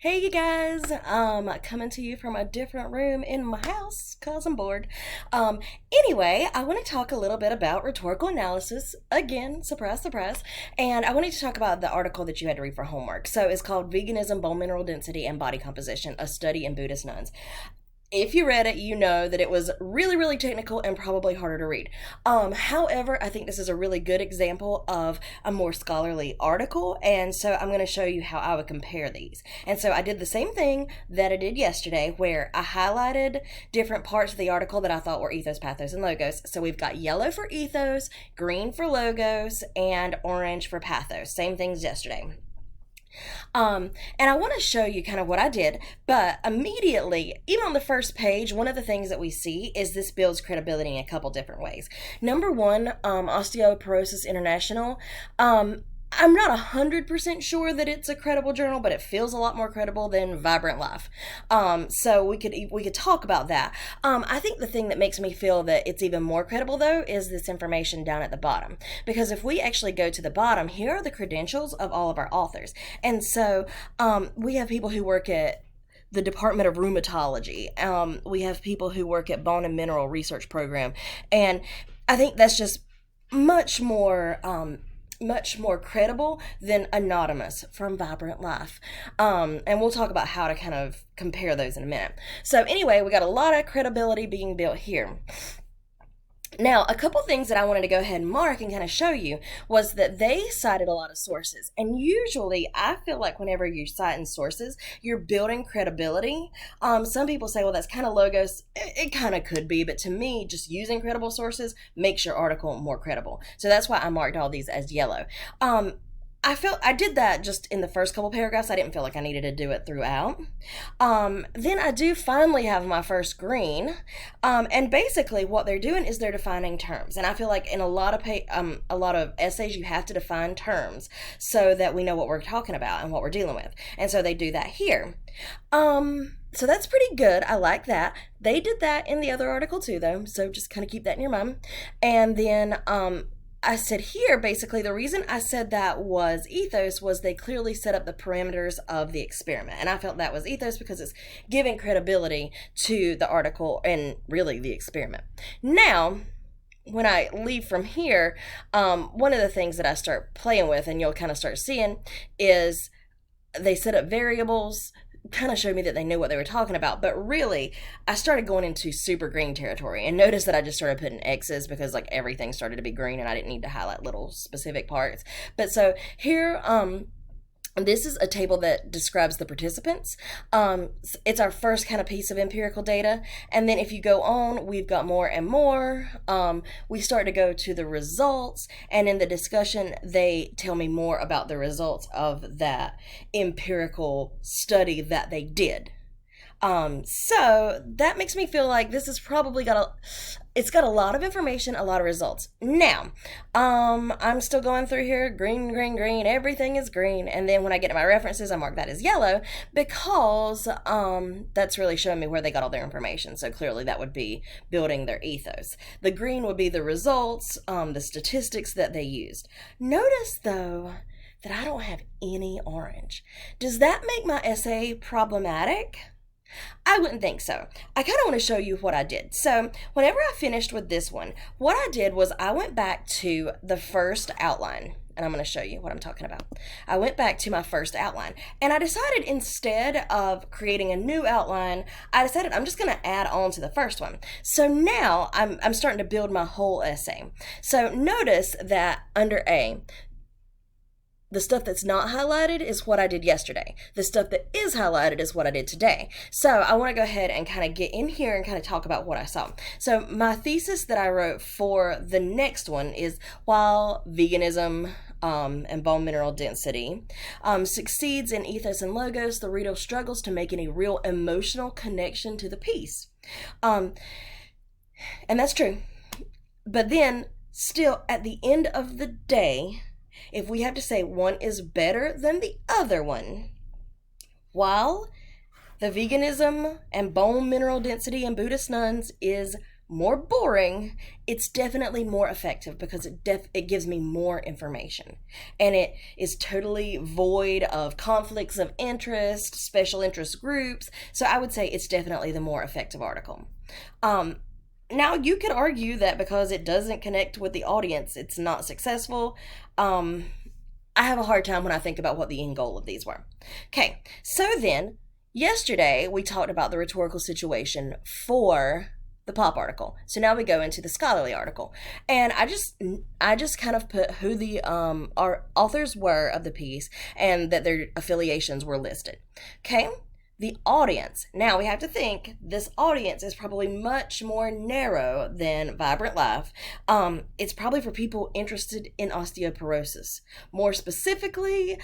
Hey you guys, coming to you from a different room in my house because I'm bored. Um, anyway, I want to talk a little bit about rhetorical analysis. Again, surprise, surprise. And I wanted to talk about the article that you had to read for homework. So it's called Veganism, Bone Mineral Density, and Body Composition, a Study in Buddhist Nuns. If you read it, you know that it was really, really technical and probably harder to read. However, I think this is a really good example of a more scholarly article, and so I'm going to show you how I would compare these. And so I did the same thing that I did yesterday, where I highlighted different parts of the article that I thought were ethos, pathos, and logos. So we've got yellow for ethos, green for logos, and orange for pathos. Same things yesterday. And I want to show you kind of what I did, but immediately, even on the first page, one of the things that we see is this builds credibility in a couple different ways. Number one, Osteoporosis International. I'm not 100% sure that it's a credible journal, but it feels a lot more credible than Vibrant Life. So we could talk about that. I think the thing that makes me feel that it's even more credible though is this information down at the bottom. Because if we actually go to the bottom, here are the credentials of all of our authors. And so we have people who work at the Department of Rheumatology. We have people who work at Bone and Mineral Research Program. And I think that's just much more much more credible than Anonymous from Vibrant Life. And we'll talk about how to kind of compare those in a minute. So anyway, we got a lot of credibility being built here. Now, a couple things that I wanted to go ahead and mark and kind of show you was that they cited a lot of sources. And usually, I feel like whenever you're citing sources, you're building credibility. Some people say, well, that's kind of logos. It kind of could be, but to me, just using credible sources makes your article more credible. So that's why I marked all these as yellow. I did that just in the first couple paragraphs. I didn't feel like I needed to do it throughout. Then I do finally have my first green. And basically what they're doing is they're defining terms. And I feel like in a lot of essays, you have to define terms so that we know what we're talking about and what we're dealing with. And so they do that here. So that's pretty good. I like that. They did that in the other article too, though. So just kind of keep that in your mind. And then, I said here, basically, the reason I said that was ethos was they clearly set up the parameters of the experiment. And I felt that was ethos because it's giving credibility to the article and really the experiment. Now, when I leave from here, one of the things that I start playing with and you'll kind of start seeing is they set up variables, kind of showed me that they knew what they were talking about, but really I started going into super green territory. And notice that I just started putting X's because like everything started to be green and I didn't need to highlight little specific parts. But so here this is a table that describes the participants. It's our first kind of piece of empirical data. And then if you go on, we've got more and more. We start to go to the results. And in the discussion, they tell me more about the results of that empirical study that they did. So that makes me feel like this has probably it's got a lot of information, a lot of results. Now, I'm still going through here, green, green, green, everything is green. And then when I get to my references, I mark that as yellow because, that's really showing me where they got all their information. So clearly that would be building their ethos. The green would be the results, the statistics that they used. Notice though, that I don't have any orange. Does that make my essay problematic? I wouldn't think so. I kind of want to show you what I did. So whenever I finished with this one, what I did was I went back to the first outline. And I'm going to show you what I'm talking about. I went back to my first outline. And I decided instead of creating a new outline, I decided I'm just going to add on to the first one. So now I'm starting to build my whole essay. So notice that under A, the stuff that's not highlighted is what I did yesterday. The stuff that is highlighted is what I did today. So I want to go ahead and kind of get in here and kind of talk about what I saw. So my thesis that I wrote for the next one is while veganism and bone mineral density succeeds in ethos and logos, the reader struggles to make any real emotional connection to the piece. And that's true. But then still at the end of the day, if we have to say one is better than the other one, while the veganism and bone mineral density in Buddhist nuns is more boring, it's definitely more effective because it gives me more information, and it is totally void of conflicts of interest, special interest groups. So I would say it's definitely the more effective article. Um, Now you could argue that because it doesn't connect with the audience, it's not successful. Um, I have a hard time when I think about what the end goal of these were. Okay, so then yesterday we talked about the rhetorical situation for the pop article. So now we go into the scholarly article, and I just kind of put who the our authors were of the piece and that their affiliations were listed. Okay. The audience. Now we have to think this audience is probably much more narrow than Vibrant Life. It's probably for people interested in osteoporosis. More specifically,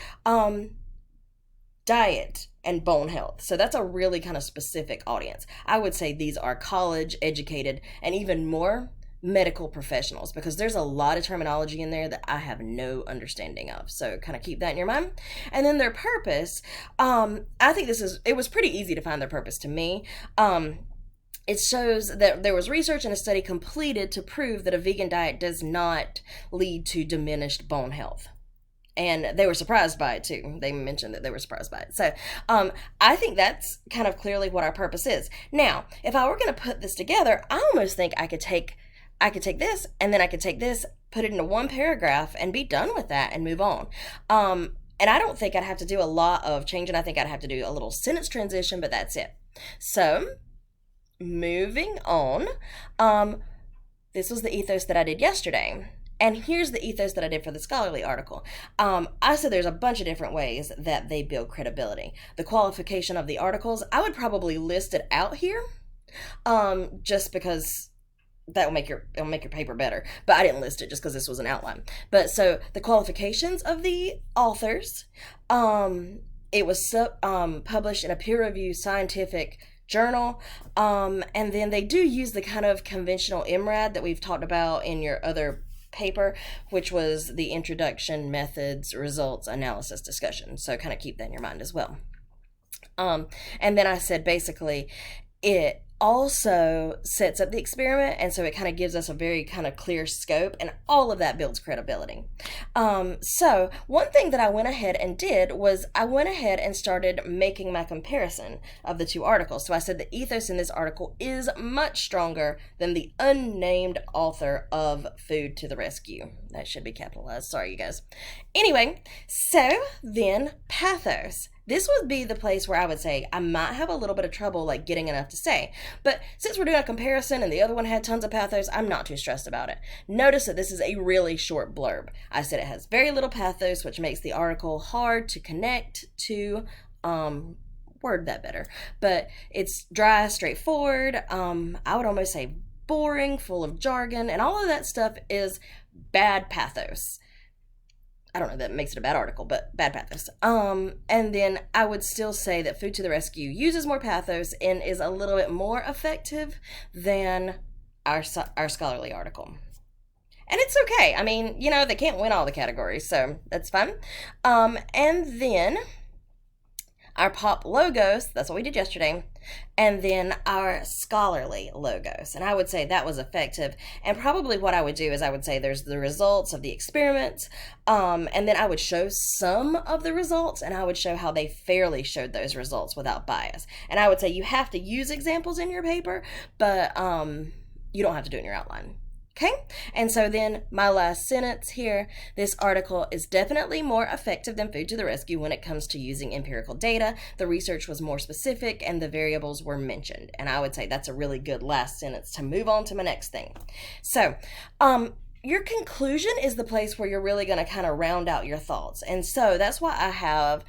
diet and bone health. So that's a really kind of specific audience. I would say these are college educated and even more medical professionals, because there's a lot of terminology in there that I have no understanding of. So kind of keep that in your mind. And then their purpose, I think it was pretty easy to find their purpose to me. It shows that there was research and a study completed to prove that a vegan diet does not lead to diminished bone health. And they were surprised by it too. They mentioned that they were surprised by it. So I think that's kind of clearly what our purpose is. Now, if I were going to put this together, I almost think I could take this, and then I could take this, put it into one paragraph, and be done with that and move on. And I don't think I'd have to do a lot of changing. I think I'd have to do a little sentence transition, but that's it. So, moving on. This was the ethos that I did yesterday. And here's the ethos that I did for the scholarly article. I said there's a bunch of different ways that they build credibility. The qualification of the articles, I would probably list it out here, just because it'll make your paper better. But I didn't list it just because this was an outline. But so the qualifications of the authors, it was published in a peer-reviewed scientific journal, and then they do use the kind of conventional MRAD that we've talked about in your other paper, which was the introduction, methods, results, analysis, discussion. So kind of keep that in your mind as well. And then I said basically it also sets up the experiment, and so it kind of gives us a very kind of clear scope, and all of that builds credibility. So one thing that I went ahead and did was I went ahead and started making my comparison of the two articles. So I said the ethos in this article is much stronger than the unnamed author of Food to the Rescue. That should be capitalized. Sorry, you guys. Anyway, so then pathos. This would be the place where I would say I might have a little bit of trouble like getting enough to say. But since we're doing a comparison and the other one had tons of pathos, I'm not too stressed about it. Notice that this is a really short blurb. I said it has very little pathos, which makes the article hard to connect to. Word that better. But it's dry, straightforward. I would almost say boring, full of jargon, and all of that stuff is bad pathos. I don't know if that makes it a bad article, but bad pathos. And then I would still say that Food to the Rescue uses more pathos and is a little bit more effective than our scholarly article. And it's okay. I mean, they can't win all the categories, so that's fine. And then our pop logos, that's what we did yesterday, and then our scholarly logos. And I would say that was effective. And probably what I would do is I would say there's the results of the experiments, and then I would show some of the results, and I would show how they fairly showed those results without bias. And I would say you have to use examples in your paper, but you don't have to do it in your outline. Okay, and so then my last sentence here, this article is definitely more effective than Food to the Rescue when it comes to using empirical data. The research was more specific and the variables were mentioned. And I would say that's a really good last sentence to move on to my next thing. So, your conclusion is the place where you're really going to kind of round out your thoughts. And so that's why I have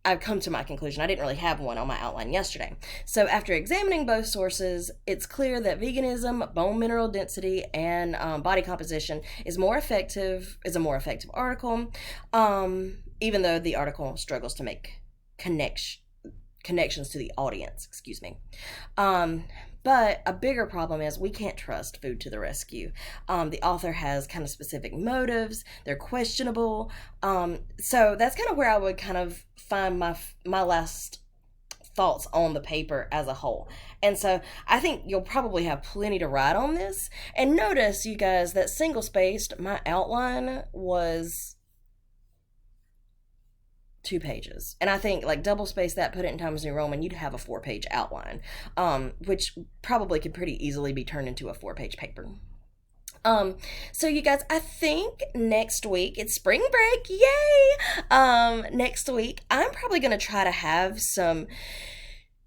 I've come to my conclusion. I didn't really have one on my outline yesterday. So after examining both sources, it's clear that veganism, bone mineral density, and body composition is a more effective article, even though the article struggles to make connections to the audience, excuse me. But a bigger problem is we can't trust Food to the Rescue. The author has kind of specific motives. They're questionable. So that's kind of where I would kind of find my last thoughts on the paper as a whole. And so I think you'll probably have plenty to write on this. And notice, you guys, that single spaced, my outline was 2 pages. And I think like double space that, put it in Times New Roman, you'd have a 4 page outline, which probably could pretty easily be turned into a 4 page paper. So you guys, I think next week it's spring break, yay! Next week I'm probably gonna try to have some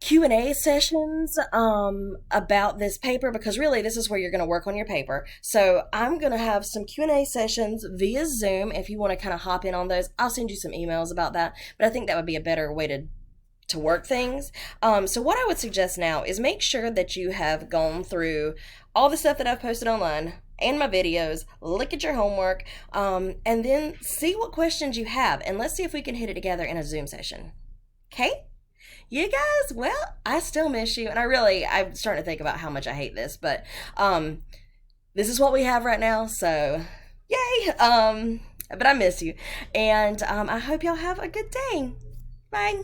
Q&A sessions about this paper, because really this is where you're going to work on your paper. So I'm going to have some Q&A sessions via Zoom. If you want to kind of hop in on those, I'll send you some emails about that, but I think that would be a better way to work things. So what I would suggest now is make sure that you have gone through all the stuff that I've posted online and my videos, look at your homework, and then see what questions you have, and let's see if we can hit it together in a Zoom session. Okay? You guys, well, I still miss you, and I'm starting to think about how much I hate this, but this is what we have right now, so yay! But I miss you, and I hope y'all have a good day. Bye.